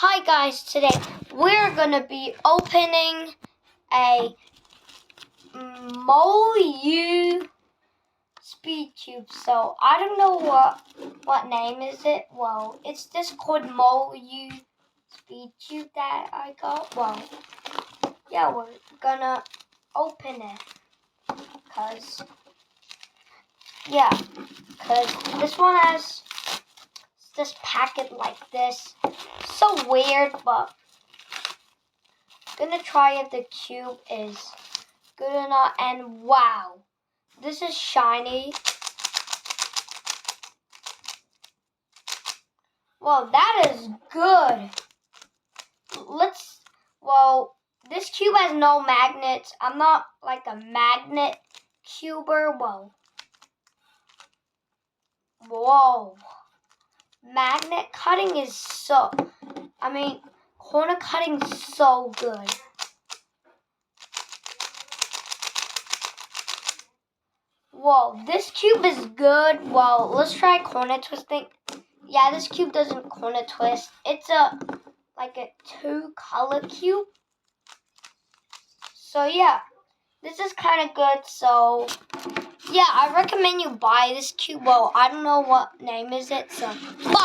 Hi guys, today we're gonna be opening a Molu speed cube. So I don't know what name is it. Well, it's this called Molu speed cube that I got. Well, yeah, we're gonna open it cause this one has this packet like this. So weird, but gonna try if the cube is good or not. And wow, this is shiny. Well, that is good. This cube has no magnets. I'm not like a magnet cuber. Whoa. Magnet cutting is corner cutting is so good. Whoa, this cube is good. Well, let's try corner twisting. Yeah, this cube doesn't corner twist. It's like a 2-color cube. So yeah, this is kind of good. So yeah, I recommend you buy this cube. Well, I don't know what name is it. So bye.